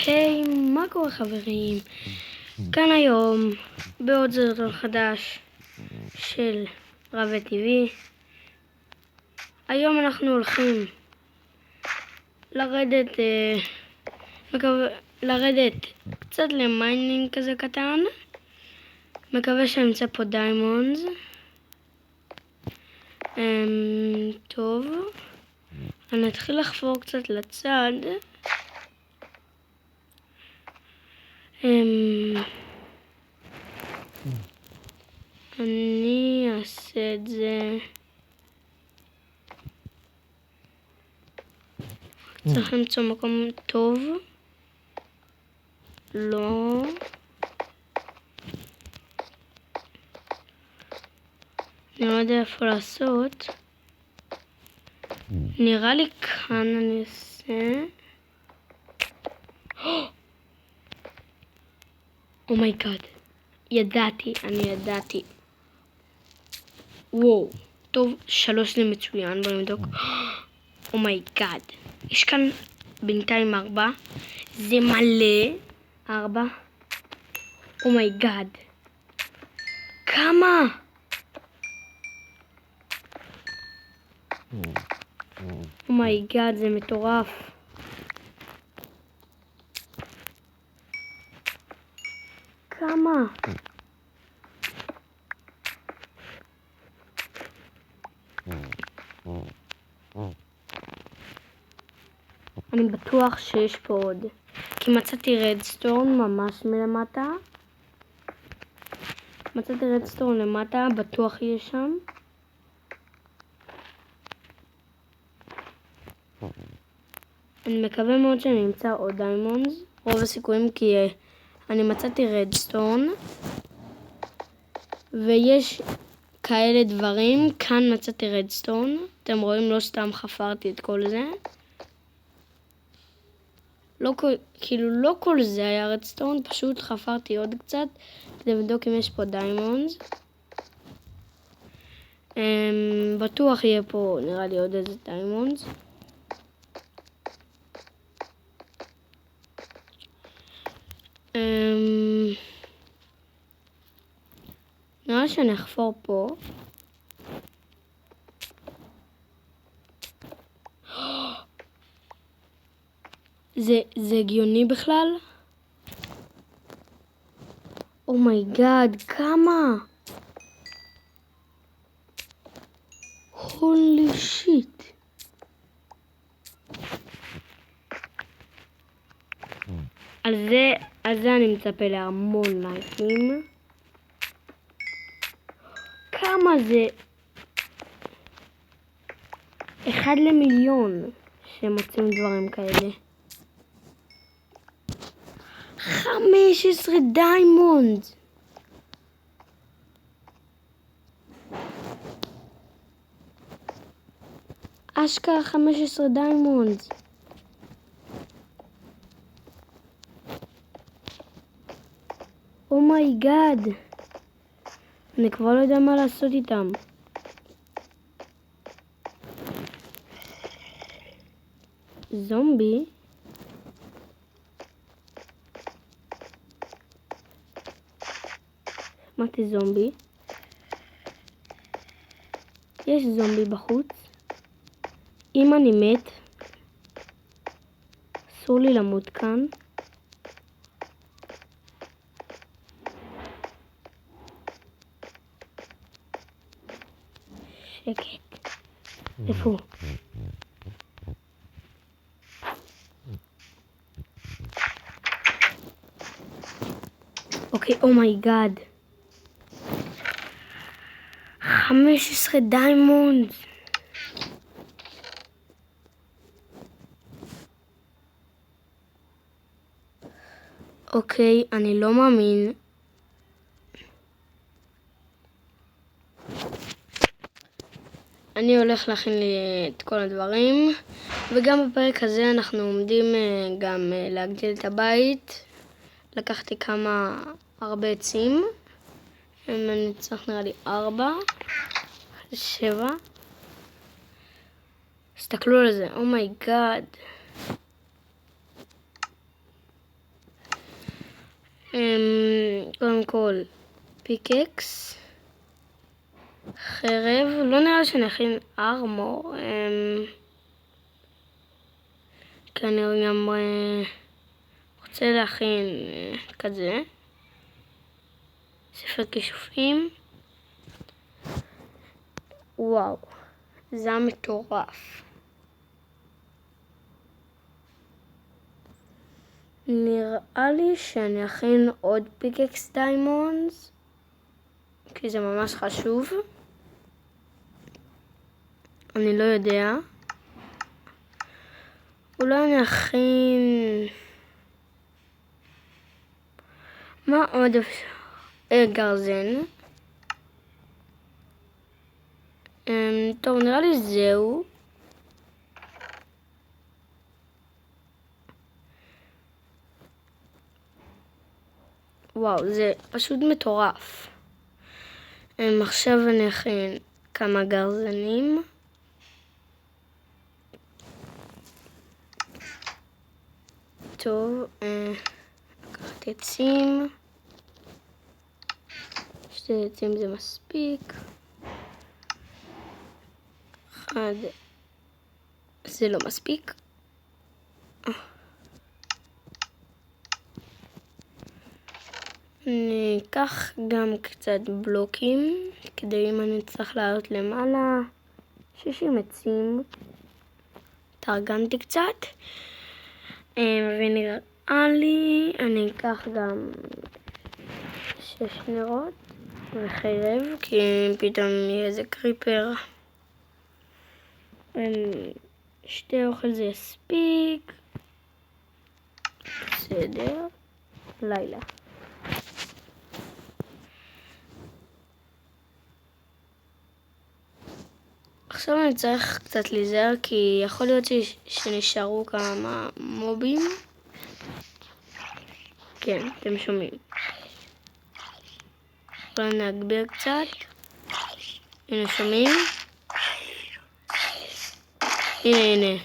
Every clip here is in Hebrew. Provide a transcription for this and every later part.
היי, מה קורה חברים? כאן היום בעוד סרטון חדש של רבי טבעי. היום אנחנו הולכים לרדת קצת למיינינג כזה קטן. מקווה שנמצא פה דיימונדס. טוב, אני אתחיל לחפור קצת לצד. אני אעשה את זה. צריך למצוא מקום טוב. לא. אני לא יודע איפה לעשות. נראה לי כאן אני אעשה. אומייגאד. אני ידעתי. וואו. טוב, 3 זה מצוין. בוא נבדוק. אומייגאד. יש כאן בינתיים 4. זה מלא. 4. אומייגאד. כמה? אומייגאד, זה מטורף. כמה? אני בטוח שיש פה עוד. כי מצאתי רדסטון ממש מלמטה. מצאתי רדסטון למטה, בטוח יש שם. אני מקווה מאוד שאני אמצא עוד דיימונדס. רוב הסיכויים כי אני מצאתי רדסטון. ויש כאלה דברים. כאן מצאתי רדסטון. אתם רואים, לא סתם חפרתי את כל זה. לא כל זה היה רדסטון, פשוט חפרתי עוד קצת כדי לבדוק אם יש פה דיימונדס. בטוח יהיה פה, נראה לי, עוד איזה דיימונדס. נראה שאני אחפור פה. זה הגיוני בכלל? אומייגאד, כמה? הולי שיט. על זה אני מצפה להמון לייקים. כמה זה? 1 למיליון שמוצאים דברים כאלה. 15 דיימונד. אשכרה 15 דיימונד. אומייגאד. אני כבר לא יודע מה לעשות איתם. זומבי. שמעתי זומבי. יש זומבי בחוץ. אם אני מת, אסור לי למות כאן. שקט. איפה? אוקיי, אומייגאד. 15 דיימונד. אוקיי, אני לא מאמין. אני הולך להכין לי את כל הדברים. וגם בפרק הזה אנחנו עומדים גם להגדיל את הבית. לקחתי הרבה עצים. אני צריך נראה לי 4. 7. תסתכלו על זה, אומייגאד. קודם כל פיקקס, חרב, לא נראה שנכין ארמור, כי אני גם רוצה להכין כזה, ספר כישופים. וואו, זה מטורף. נראה לי שאני אכין עוד פיקקס דיימונדס, כי זה ממש חשוב. אני לא יודע. אולי אני אכין... מה עוד אפשר? גרזן. טוב, נראה לי זהו. וואו, זה פשוט מטורף. עכשיו אני אכין כמה גרזנים. טוב, לקחת עצים. 2 עצים זה מספיק. 1 זה לא מספיק. אני אקח גם קצת בלוקים, כדי אם אני צריך לעלות למעלה. 60 עצים. תרגנתי קצת. ונראה לי אני אקח גם 6 נרות וחרב, כי פתאום יהיה איזה קריפר. 2 אוכל זה יספיק. בסדר. לילה. עכשיו אני צריך קצת להיזהר, כי יכול להיות שנשארו כמה מובים. כן, אתם שומעים. אולי נגביר קצת. הנה, שומעים? הנה.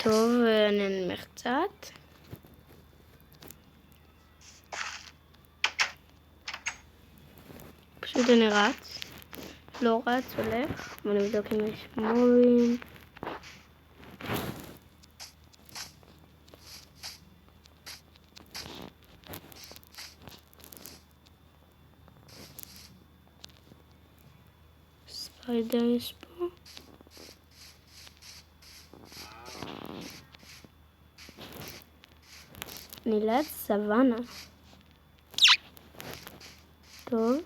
טוב, אני אנמך קצת. פשוט אני רץ. לא רץ, הולך. ונבדוק אם יש מובים. ספיידר יש פה. אני ליד סוואנה. טוב.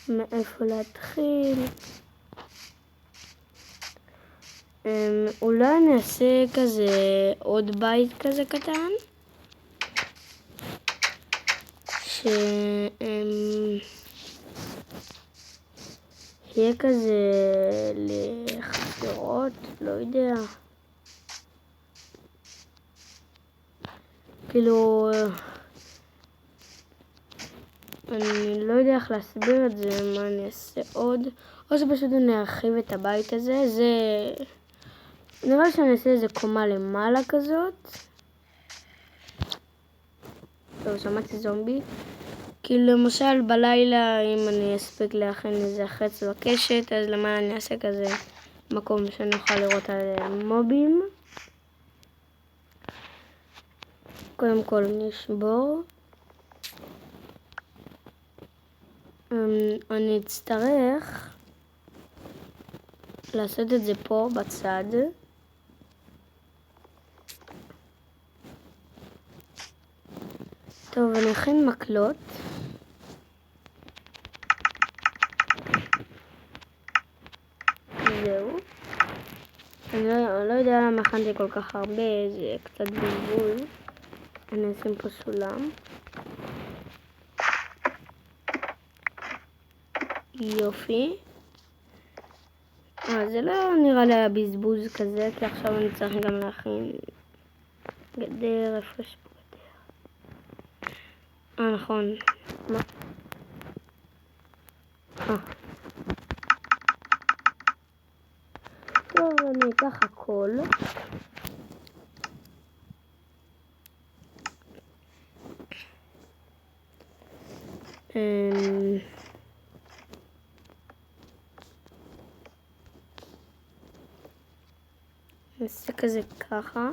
מאיפה להתחיל? אולי אני אעשה כזה עוד בית כזה קטן. יהיה כזה לחפירות, לא יודע. כאילו, אני לא יודע איך להסביר את זה, מה אני אעשה עוד. או שפשוט אני ארחיב את הבית הזה. זה... נראה לי שאני אעשה איזה קומה למעלה כזאת. טוב, שמעתי זומבי. כי למשל בלילה, אם אני אספיק להכין איזה חץ בקשת, אז למעלה אני אעשה כזה מקום שאני אוכל לראות על מובים. קודם כל אני אשבור. אני אצטרך לעשות את זה פה בצד. טוב, אני אכין מקלות. זהו. אני לא יודע למה הכנתי כל כך הרבה, זה קצת בלבול. אני אשים פה סולם. יופי. זה לא נראה לי בזבוז כזה, כי עכשיו אני צריך גם להכין גדר. איפה יש פה גדר? נכון. מה? אני אקח הכל. נעשה כזה ככה.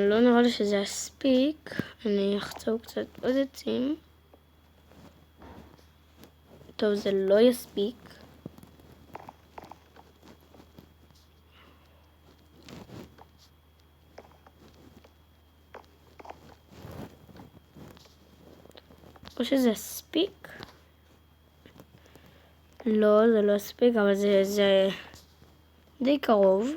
לא נראה לי שזה יספיק, אני אחצור קצת עוד עצים. טוב, זה לא יספיק. או שזה יספיק? לא, זה לא יספיק, אבל זה די קרוב.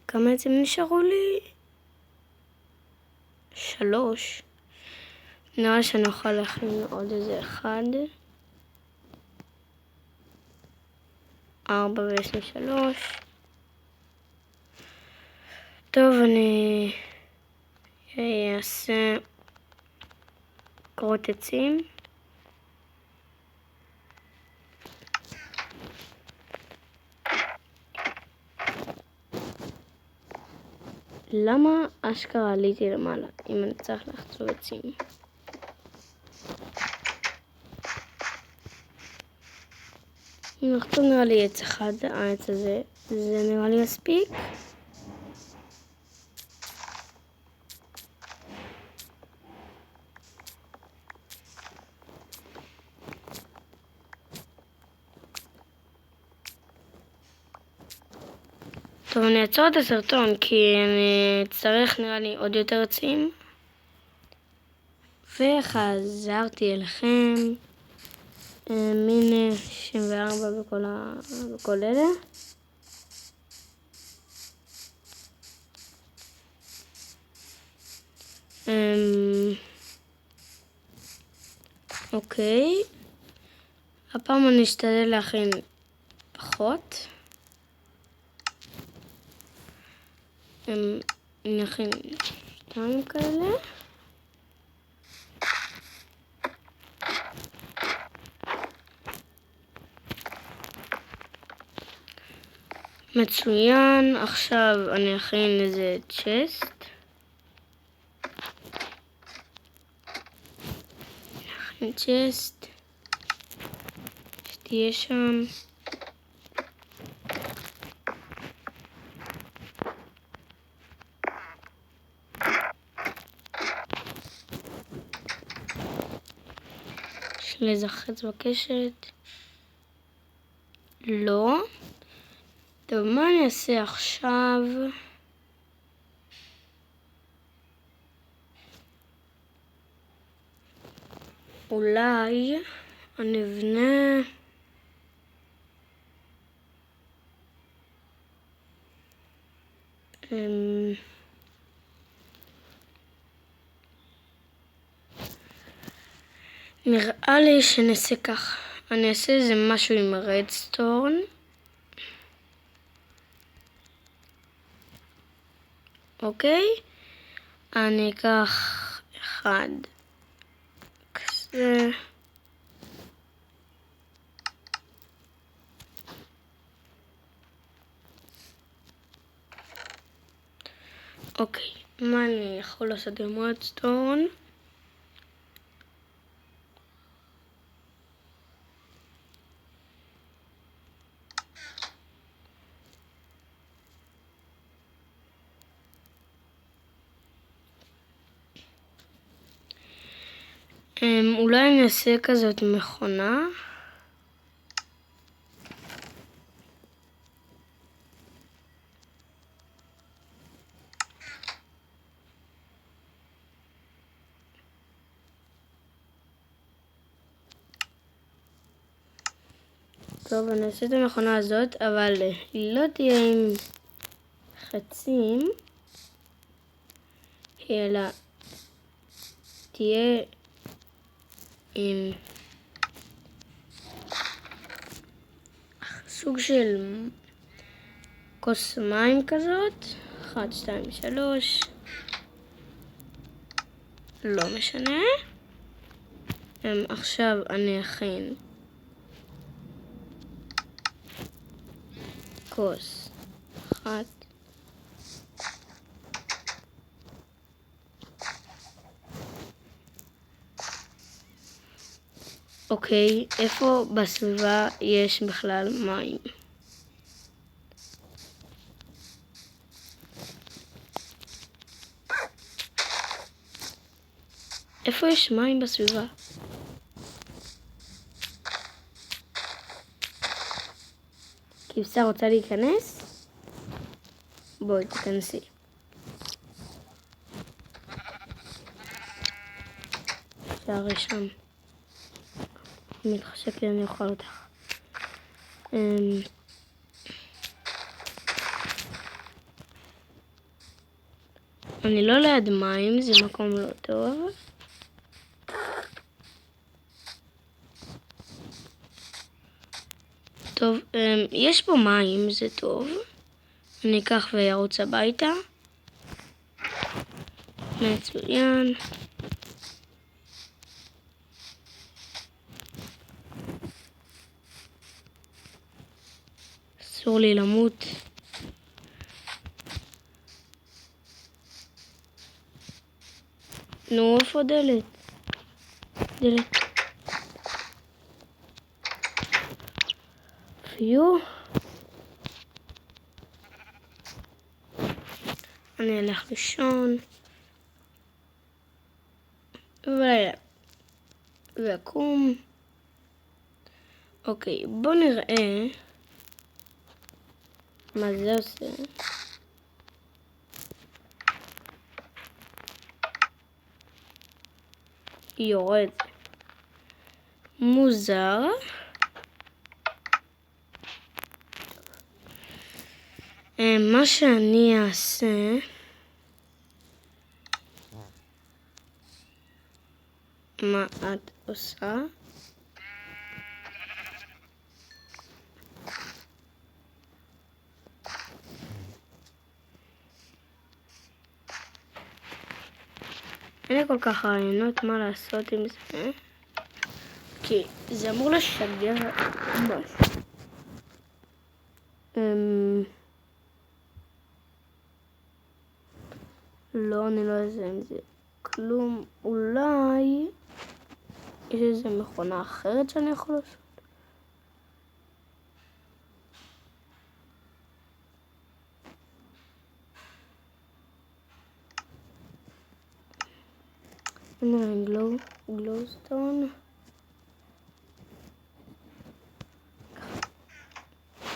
כמה עצים נשארו לי? 3. נראה לי שאני אוכל להכין עוד איזה 1. 4 ויש לי 3. טוב, אני אעשה קורות עצים. למה אשכרה עליתי למעלה אם אני צריך לחצוב עצים? אם נחצוב נראה לי עץ אחד, העץ הזה, זה נראה לי יספיק. טוב, אני אעצור את הסרטון כי אני צריך נראה לי עוד יותר עצים. וחזרתי אליכם. מין 64 בכל אלה. אוקיי. הפעם אני אשתדל להכין פחות. אני אכין 2 כאלה. מצוין, עכשיו אני אכין איזה צ'סט. נכין צ'סט. שתהיה שם. יש לי איזה חץ בקשת. לא. טוב, מה אני אעשה עכשיו? אולי אני אבנה נראה לי שנעשה כך. אני אעשה איזה משהו עם רדסטורן. אוקיי? אני אקח 1 כזה. אוקיי, מה אני יכול לעשות עם רדסטורן? אולי אני אעשה כזאת מכונה. טוב, אני אעשה את המכונה הזאת, אבל היא לא תהיה עם חצים, אלא תהיה עם סוג של כוס מים כזאת. 1, 2, 3. לא משנה. עכשיו אני אכין כוס אחת. אוקיי, איפה בסביבה יש בכלל מים? איפה יש מים בסביבה? כבשה רוצה להיכנס? בואי תיכנסי. שערי שם. מתחשק לי אני אוכל אותך. אני לא ליד מים, זה מקום לא טוב. טוב, יש פה מים, זה טוב. אני אקח וירוץ הביתה. מצוין. אסור לי למות. נו, איפה דלת? דלת. פיו. אני אלך לישון. ויקום. אוקיי, בוא נראה מה זה עושה. יורד. מוזר. מה שאני אעשה, מה את עושה? אין לי כל כך רעיונות מה לעשות עם זה, כי זה אמור לשגר משהו. לא, אני לא יודע עם זה כלום. אולי יש איזה מכונה אחרת שאני יכול לעשות. הנה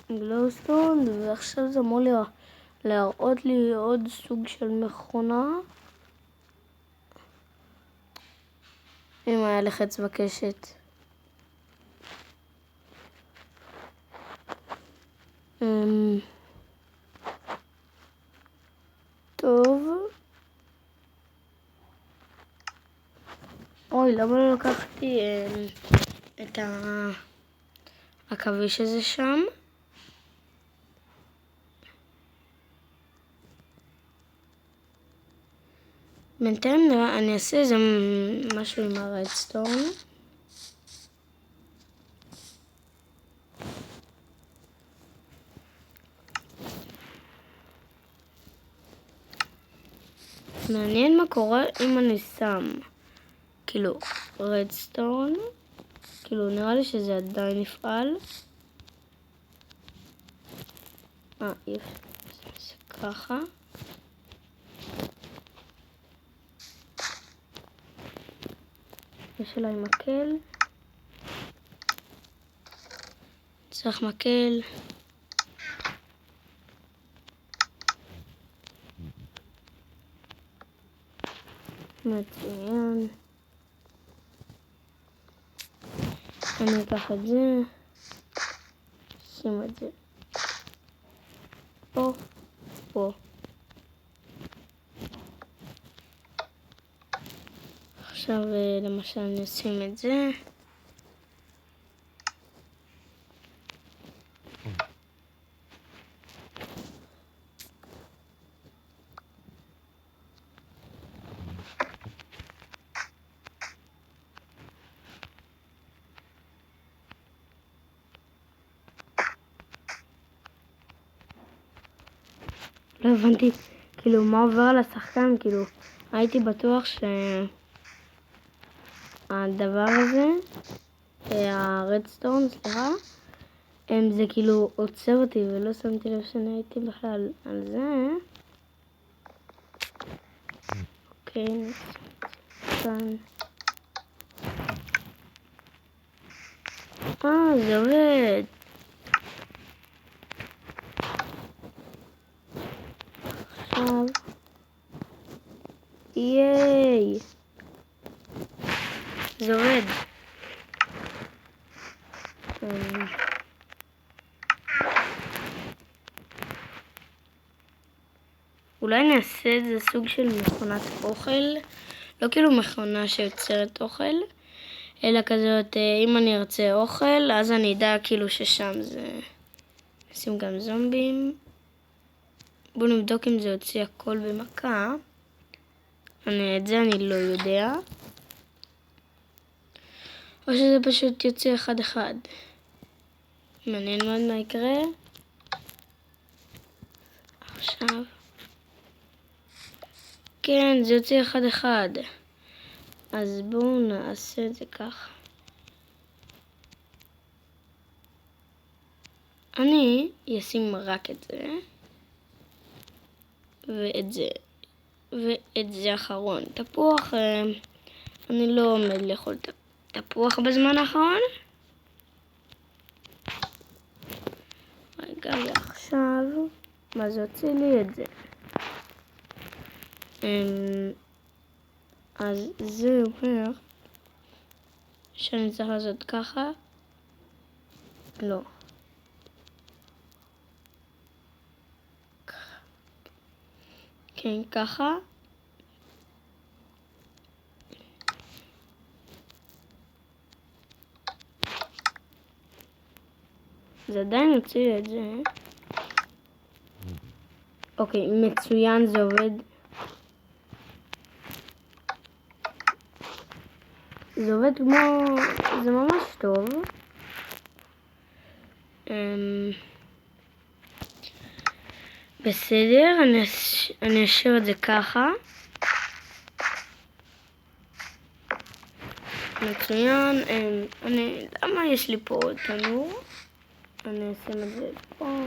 גלוסטון. ועכשיו זה אמור להראות לי עוד סוג של מכונה. אם היה לחץ בקשת. טוב. אוי, למה לא לקחתי את העכביש הזה שם? בינתיים אני אעשה איזה משהו עם הרדסטון. מעניין מה קורה אם אני שם כאילו רדסטון. כאילו נראה לי שזה עדיין יפעל. זה ככה. יש עליי מקל. צריך מקל. מצוין. אני אקח את זה. שים את זה. פה. עכשיו למשל נשים את זה. לא הבנתי כאילו מה עובר על השחקן, כאילו הייתי בטוח שהדבר הזה, הרדסטון, סליחה, זה כאילו עוצר אותי ולא שמתי לב שאני הייתי בכלל על זה. אוקיי, כאן. זה עובד. עכשיו. ייי. זה עובד. אולי נעשה את זה סוג של מכונת אוכל. לא כאילו מכונה שיוצרת אוכל, אלא כזאת, אם אני ארצה אוכל, אז אני אדע כאילו ששם זה... נשים גם זומבים. בואו נבדוק אם זה יוציא הכל במכה. את זה אני לא יודע. או שזה פשוט יוצא אחד אחד. מעניין מאוד מה יקרה. עכשיו. כן, זה יוצא אחד אחד. אז בואו נעשה את זה ככה. אני אשים רק את זה. ואת זה. ואת זה אחרון. תפוח, אני לא עומד לאכול תפוח בזמן האחרון. רגע, ועכשיו, מה זה הוציא לי את זה? אז זה אומר שאני צריך לעשות ככה. לא. כן, ככה. זה עדיין יוציא את זה. אוקיי, מצוין, זה עובד. זה עובד כמו... זה ממש טוב. בסדר, אני אשאיר את זה ככה. מצוין. למה יש לי פה עוד תנור? אני אשים את זה פה.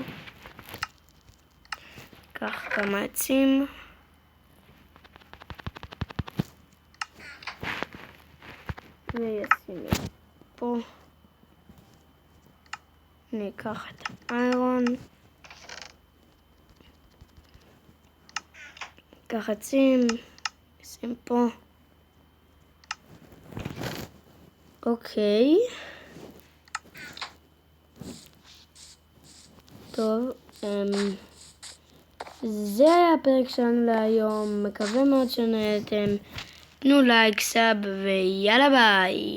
קח כמה עצים. וישים את זה פה. אני אקח את האיירון. אקח עצים. נשים פה. אוקיי. טוב. זה היה הפרק שלנו להיום. מקווה מאוד שנהנתם. תנו לייק, סאב ויאללה ביי.